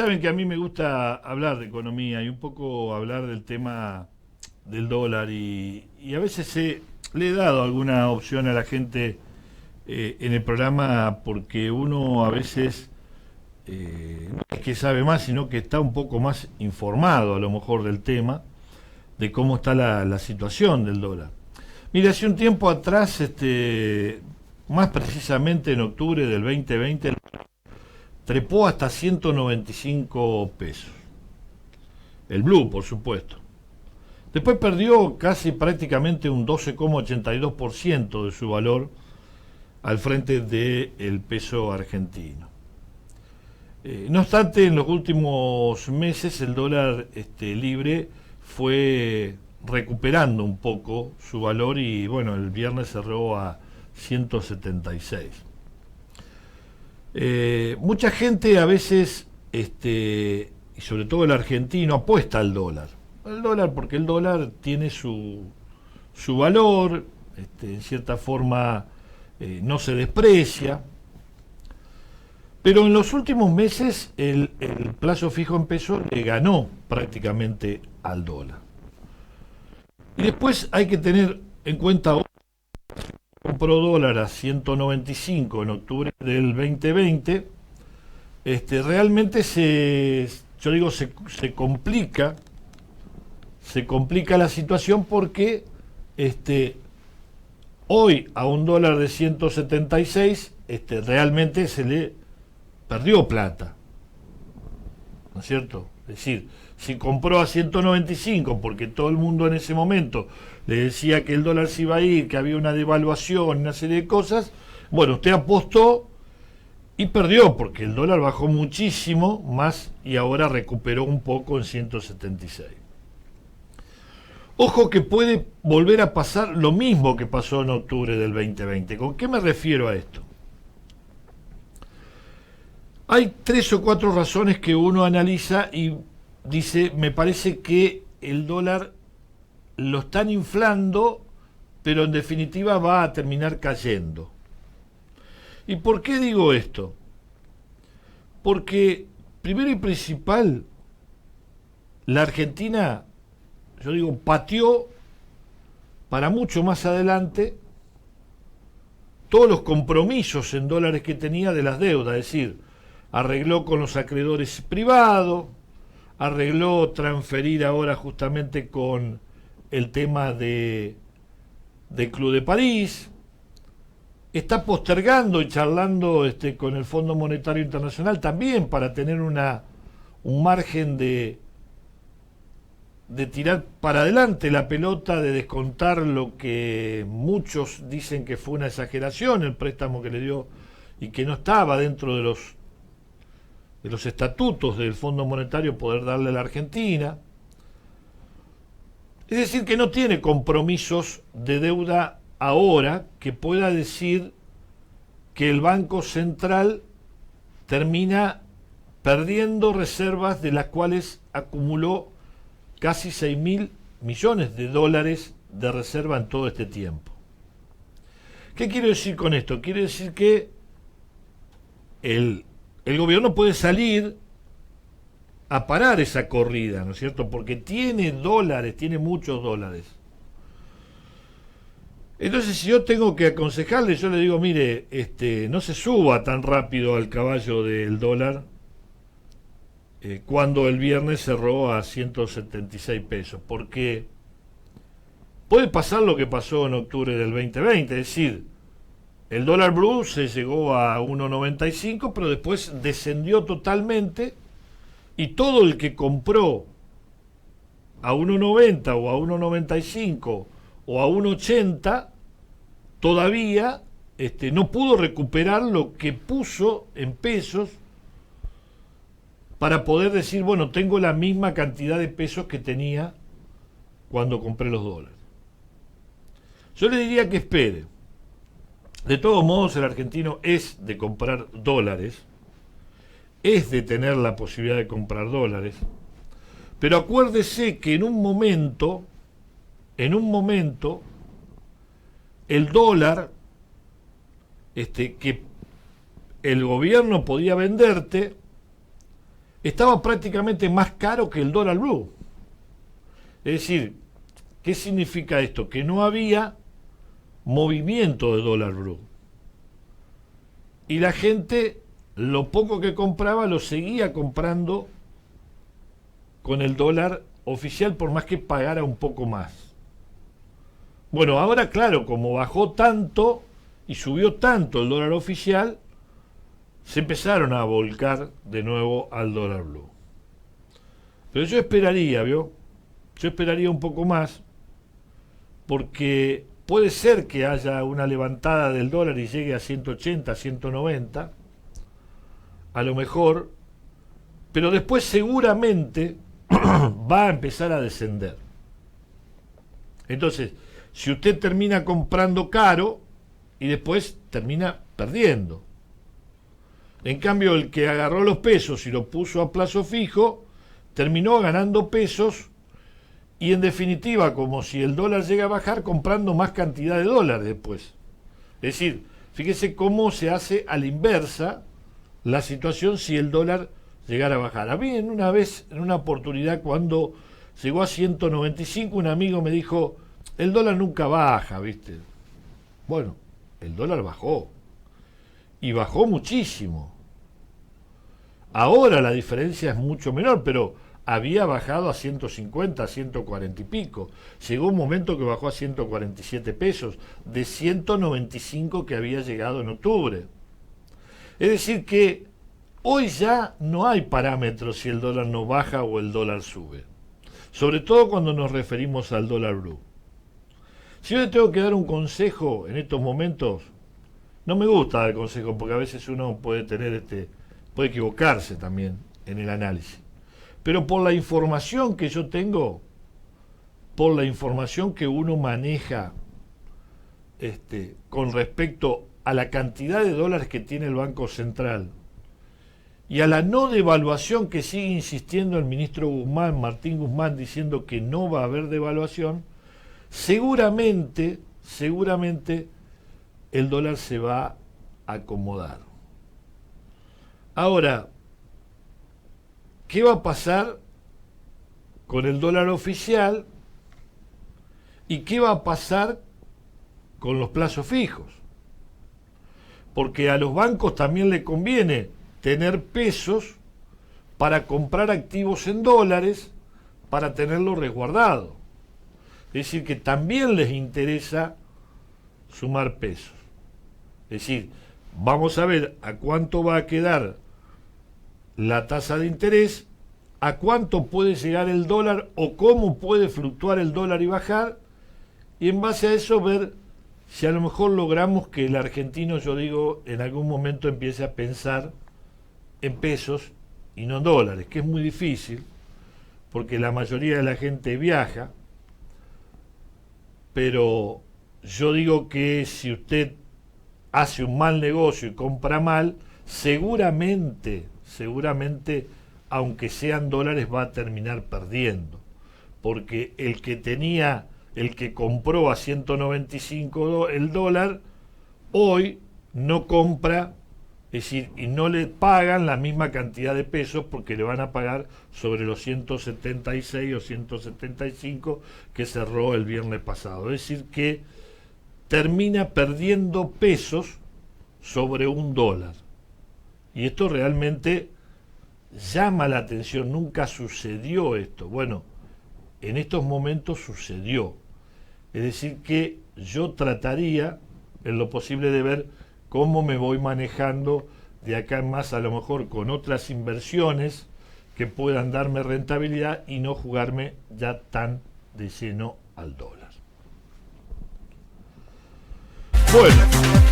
saben que a mí me gusta hablar de economía y un poco hablar del tema del dólar y a veces le he dado alguna opción a la gente en el programa porque uno a veces no es que sabe más, sino que está un poco más informado a lo mejor del tema, de cómo está la situación del dólar. Mira, hace un tiempo atrás, más precisamente en octubre del 2020, trepó hasta 195 pesos. El blue, por supuesto. Después perdió casi prácticamente un 12,82% de su valor al frente del peso argentino. No obstante, en los últimos meses el dólar libre fue recuperando un poco su valor y bueno, el viernes cerró a 176. Mucha gente a veces, y sobre todo el argentino, apuesta al dólar. El dólar porque el dólar tiene su valor, en cierta forma no se desprecia. Pero en los últimos meses el plazo fijo en pesos le ganó prácticamente al dólar. Y después hay que tener en cuenta, compró dólar a 195 en octubre del 2020, realmente yo digo, se complica la situación porque hoy a un dólar de 176 realmente se le perdió plata, ¿no es cierto? Es decir, si compró a 195 porque todo el mundo en ese momento le decía que el dólar se iba a ir, que había una devaluación, una serie de cosas, bueno, usted apostó y perdió porque el dólar bajó muchísimo más y ahora recuperó un poco en 176. Ojo que puede volver a pasar lo mismo que pasó en octubre del 2020. ¿Con qué me refiero a esto? Hay 3 o 4 razones que uno analiza y dice, me parece que el dólar lo están inflando, pero en definitiva va a terminar cayendo. ¿Y por qué digo esto? Porque, primero y principal, la Argentina, yo digo, pateó para mucho más adelante todos los compromisos en dólares que tenía de las deudas, es decir, arregló con los acreedores privados, arregló transferir ahora justamente con el tema del Club de París, está postergando y charlando con el Fondo Monetario Internacional también para tener un margen de tirar para adelante la pelota, de descontar lo que muchos dicen que fue una exageración, el préstamo que le dio y que no estaba dentro de los estatutos del Fondo Monetario poder darle a la Argentina. Es decir, que no tiene compromisos de deuda ahora que pueda decir que el Banco Central termina perdiendo reservas de las cuales acumuló casi 6.000 millones de dólares de reserva en todo este tiempo. ¿Qué quiero decir con esto? Quiere decir que el gobierno puede salir a parar esa corrida, ¿no es cierto? Porque tiene dólares, tiene muchos dólares. Entonces, si yo tengo que aconsejarle, yo le digo, mire, no se suba tan rápido al caballo del dólar cuando el viernes cerró a 176 pesos, porque puede pasar lo que pasó en octubre del 2020, es decir, el dólar blue se llegó a 1,95, pero después descendió totalmente y todo el que compró a 1,90 o a 1,95 o a 1,80 todavía no pudo recuperar lo que puso en pesos para poder decir, bueno, tengo la misma cantidad de pesos que tenía cuando compré los dólares. Yo le diría que espere. De todos modos, el argentino es de comprar dólares, es de tener la posibilidad de comprar dólares, pero acuérdese que en un momento, el dólar, que el gobierno podía venderte, estaba prácticamente más caro que el dólar blue. Es decir, ¿qué significa esto? Que no había movimiento de dólar blue. Y la gente, lo poco que compraba, lo seguía comprando con el dólar oficial, por más que pagara un poco más. Bueno, ahora claro, como bajó tanto y subió tanto el dólar oficial, se empezaron a volcar de nuevo al dólar blue. Pero yo esperaría, ¿vio? Yo esperaría un poco más, porque puede ser que haya una levantada del dólar y llegue a 180, 190, a lo mejor, pero después seguramente va a empezar a descender. Entonces, si usted termina comprando caro y después termina perdiendo. En cambio, el que agarró los pesos y lo puso a plazo fijo, terminó ganando pesos y en definitiva, como si el dólar llega a bajar, comprando más cantidad de dólares después. Es decir, fíjese cómo se hace a la inversa la situación si el dólar llegara a bajar. A mí una vez, en una oportunidad, cuando llegó a 195, un amigo me dijo, el dólar nunca baja, ¿viste? Bueno, el dólar bajó. Y bajó muchísimo. Ahora la diferencia es mucho menor, pero había bajado a 150, a 140 y pico. Llegó un momento que bajó a 147 pesos, de 195 que había llegado en octubre. Es decir que hoy ya no hay parámetros si el dólar no baja o el dólar sube. Sobre todo cuando nos referimos al dólar blue. Si yo le tengo que dar un consejo en estos momentos, no me gusta dar consejo porque a veces uno puede tener puede equivocarse también en el análisis. Pero por la información que yo tengo, por la información que uno maneja con respecto a la cantidad de dólares que tiene el Banco Central y a la no devaluación que sigue insistiendo el ministro Guzmán, Martín Guzmán, diciendo que no va a haber devaluación, seguramente el dólar se va a acomodar. Ahora, ¿qué va a pasar con el dólar oficial y qué va a pasar con los plazos fijos? Porque a los bancos también le conviene tener pesos para comprar activos en dólares para tenerlo resguardado. Es decir, que también les interesa sumar pesos. Es decir, vamos a ver a cuánto va a quedar la tasa de interés, a cuánto puede llegar el dólar o cómo puede fluctuar el dólar y bajar, y en base a eso ver si a lo mejor logramos que el argentino, yo digo, en algún momento empiece a pensar en pesos y no en dólares, que es muy difícil, porque la mayoría de la gente viaja, pero yo digo que si usted hace un mal negocio y compra mal, seguramente, aunque sean dólares, va a terminar perdiendo, porque el que compró a 195 el dólar, hoy no compra, es decir, y no le pagan la misma cantidad de pesos porque le van a pagar sobre los 176 o 175 que cerró el viernes pasado. Es decir, que termina perdiendo pesos sobre un dólar. Y esto realmente llama la atención, nunca sucedió esto. Bueno, en estos momentos sucedió. Es decir que yo trataría, en lo posible, de ver cómo me voy manejando de acá en más, a lo mejor con otras inversiones que puedan darme rentabilidad y no jugarme ya tan de lleno al dólar. Bueno.